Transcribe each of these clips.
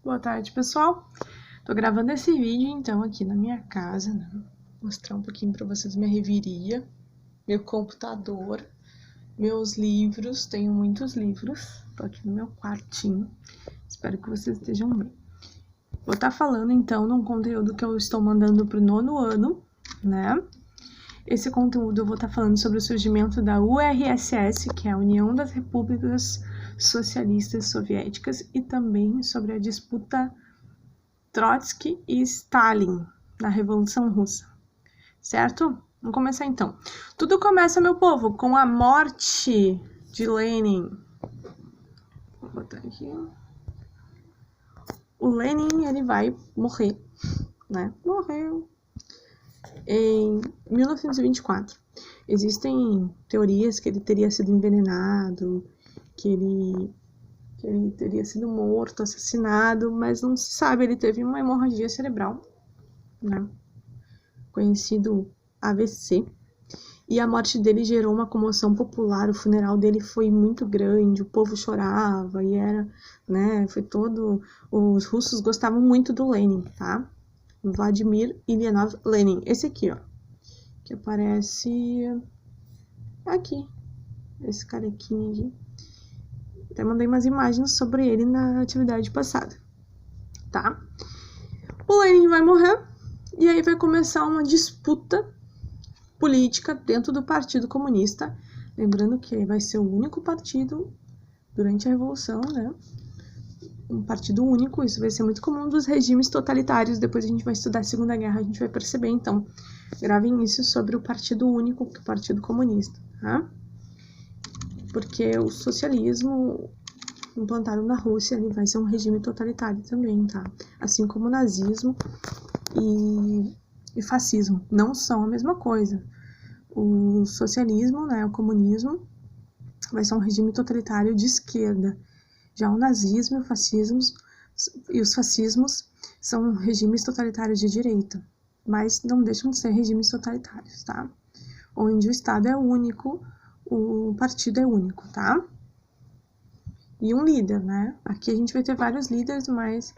Boa tarde, pessoal. Tô gravando esse vídeo, então, aqui na minha casa, né? Vou mostrar um pouquinho pra vocês minha reviria, meu computador, meus livros. Tenho muitos livros. Tô aqui no meu quartinho. Espero que vocês estejam bem. Vou estar falando, então, de um conteúdo que eu estou mandando pro 9º ano, né? Esse conteúdo eu vou estar falando sobre o surgimento da URSS, que é a União das Repúblicas Socialistas Soviéticas, e também sobre a disputa Trotsky e Stalin na Revolução Russa, certo? Vamos começar então. Tudo começa, meu povo, com a morte de Lenin. Vou botar aqui. O Lenin, ele vai morrer, né? Morreu em 1924. Existem teorias que ele teria sido envenenado, que ele teria sido morto, assassinado, mas não se sabe. Ele teve uma hemorragia cerebral, né? Conhecido AVC. E a morte dele gerou uma comoção popular. O funeral dele foi muito grande, o povo chorava e era, né? Foi todo. Os russos gostavam muito do Lenin, tá? Vladimir Ilyinov Lenin. Esse aqui, ó. Que aparece aqui. Esse carequinho aqui. Até mandei umas imagens sobre ele na atividade passada, tá? O Lenin vai morrer e aí vai começar uma disputa política dentro do Partido Comunista. Lembrando que vai ser o único partido durante a Revolução, né? Um partido único, isso vai ser muito comum dos regimes totalitários. Depois a gente vai estudar a Segunda Guerra, a gente vai perceber. Então, gravem isso sobre o Partido Único, que é o Partido Comunista, tá? Porque o socialismo implantado na Rússia, ele vai ser um regime totalitário também, tá? Assim como o nazismo e fascismo não são a mesma coisa. O socialismo, né, o comunismo, vai ser um regime totalitário de esquerda. Já o nazismo e os fascismos são regimes totalitários de direita, mas não deixam de ser regimes totalitários, tá? Onde o Estado é único, o partido é único, tá? E um líder, né? Aqui a gente vai ter vários líderes, mas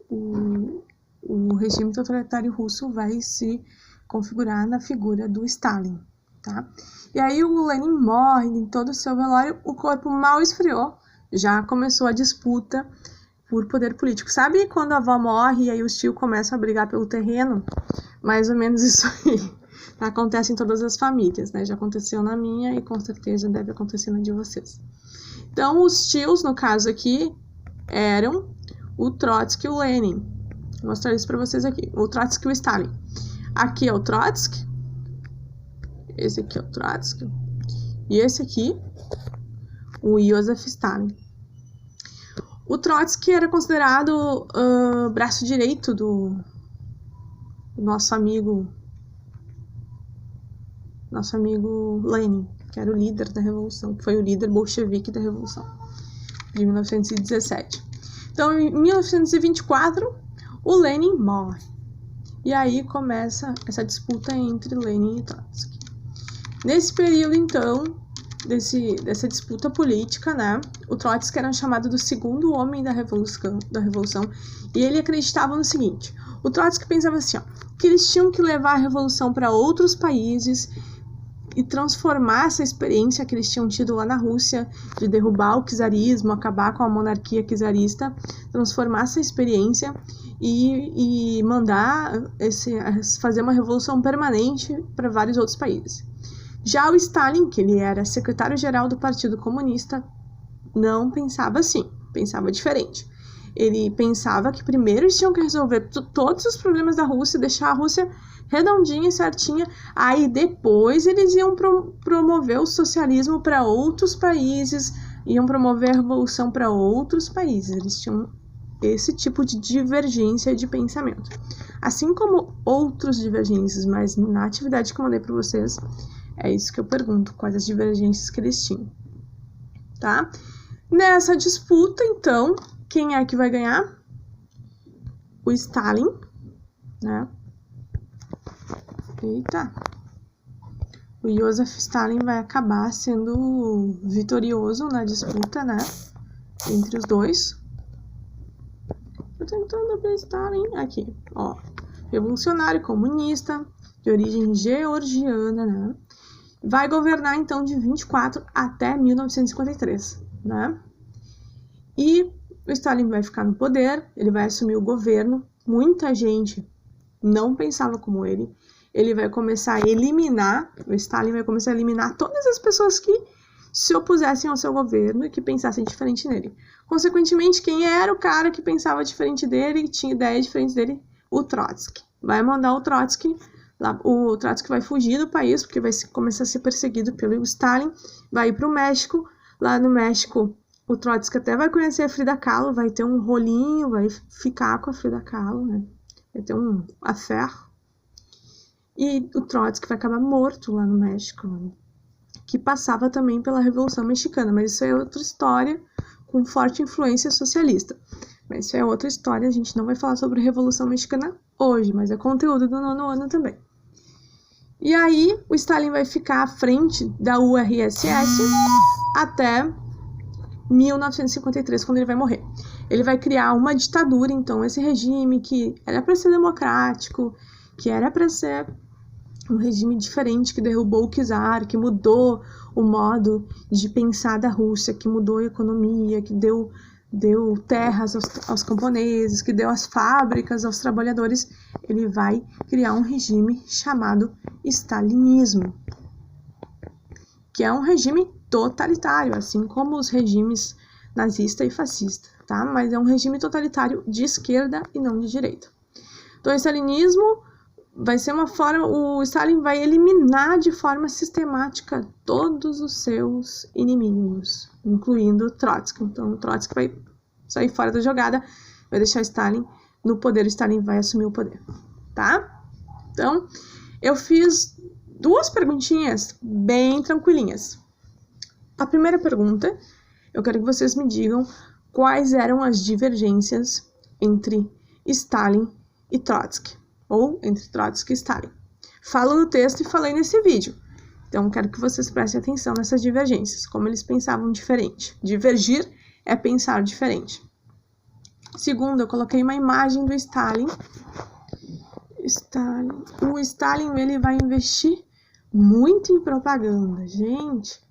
o regime totalitário russo vai se configurar na figura do Stalin, tá? E aí o Lenin morre em todo o seu velório, o corpo mal esfriou, já começou a disputa por poder político. Sabe quando a avó morre e aí os tios começam a brigar pelo terreno? Mais ou menos isso aí. Acontece em todas as famílias, né? Já aconteceu na minha e com certeza deve acontecer na de vocês. Então, os tios, no caso aqui, eram o Trotsky e o Lenin. Vou mostrar isso pra vocês aqui. O Trotsky e o Stalin. Aqui é o Trotsky. Esse aqui é o Trotsky. E esse aqui, o Joseph Stalin. O Trotsky era considerado braço direito do nosso amigo Lenin, que era o líder da Revolução, que foi o líder bolchevique da Revolução de 1917. Então, em 1924, o Lenin morre. E aí começa essa disputa entre Lenin e Trotsky. Nesse período, então, dessa disputa política, né, o Trotsky era chamado do segundo homem da Revolução, e ele acreditava no seguinte: o Trotsky pensava assim, ó, que eles tinham que levar a Revolução para outros países e transformar essa experiência que eles tinham tido lá na Rússia, de derrubar o czarismo, acabar com a monarquia czarista, transformar essa experiência e mandar fazer uma revolução permanente para vários outros países. Já o Stalin, que ele era secretário-geral do Partido Comunista, não pensava assim, pensava diferente. Ele pensava que primeiro eles tinham que resolver todos os problemas da Rússia, deixar a Rússia redondinha e certinha, aí depois eles iam promover o socialismo para outros países, iam promover a revolução para outros países. Eles tinham esse tipo de divergência de pensamento. Assim como outros divergências, mas na atividade que eu mandei para vocês, é isso que eu pergunto, quais as divergências que eles tinham, tá? Nessa disputa, então, quem é que vai ganhar? O Stalin, né? Eita! O Joseph Stalin vai acabar sendo vitorioso na disputa, né? Entre os dois. tentando ver Stalin. Aqui, ó. Revolucionário comunista, de origem georgiana, né? Vai governar, então, de 24 até 1953, né? E o Stalin vai ficar no poder, ele vai assumir o governo. Muita gente não pensava como ele. Ele vai começar a eliminar, o Stalin vai começar a eliminar todas as pessoas que se opusessem ao seu governo e que pensassem diferente nele. Consequentemente, quem era o cara que pensava diferente dele e tinha ideias diferentes dele? O Trotsky. Vai mandar o Trotsky vai fugir do país, porque vai começar a ser perseguido pelo Stalin, vai ir para o México. Lá no México, o Trotsky até vai conhecer a Frida Kahlo, vai ter um rolinho, vai ficar com a Frida Kahlo, né? Vai ter um affair. E o Trotsky vai acabar morto lá no México, né? Que passava também pela Revolução Mexicana, mas isso é outra história com forte influência socialista. Mas isso é outra história, a gente não vai falar sobre a Revolução Mexicana hoje, mas é conteúdo do 9º ano também. E aí, o Stalin vai ficar à frente da URSS até 1953, quando ele vai morrer. Ele vai criar uma ditadura, então, esse regime que era para ser democrático, que era para ser um regime diferente, que derrubou o czar, que mudou o modo de pensar da Rússia, que mudou a economia, que deu terras aos camponeses, que deu as fábricas aos trabalhadores. Ele vai criar um regime chamado stalinismo, que é um regime totalitário, assim como os regimes nazista e fascista, tá? Mas é um regime totalitário de esquerda e não de direita. Então, o stalinismo vai ser uma forma, o Stalin vai eliminar de forma sistemática todos os seus inimigos, incluindo Trotsky. Então, o Trotsky vai sair fora da jogada, vai deixar Stalin no poder, o Stalin vai assumir o poder, tá? Então, eu fiz 2 perguntinhas bem tranquilinhas. A primeira pergunta, eu quero que vocês me digam quais eram as divergências entre Stalin e Trotsky, ou entre Trotsky e Stalin. Falo no texto e falei nesse vídeo. Então, quero que vocês prestem atenção nessas divergências, como eles pensavam diferente. Divergir é pensar diferente. Segundo, eu coloquei uma imagem do Stalin. O Stalin, ele vai investir muito em propaganda, gente.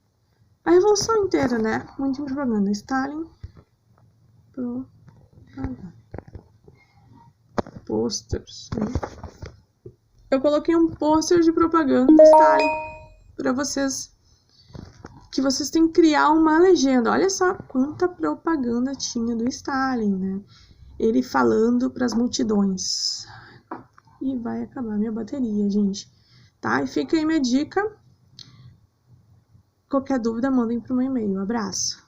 A revolução inteira, né? Muito em propaganda. Stalin, propaganda. Posters. Eu coloquei um pôster de propaganda do Stalin para vocês, que vocês têm que criar uma legenda. Olha só quanta propaganda tinha do Stalin, né? Ele falando para as multidões. E vai acabar minha bateria, gente. Tá? E fica aí minha dica. Qualquer dúvida, mandem para o meu e-mail. Abraço.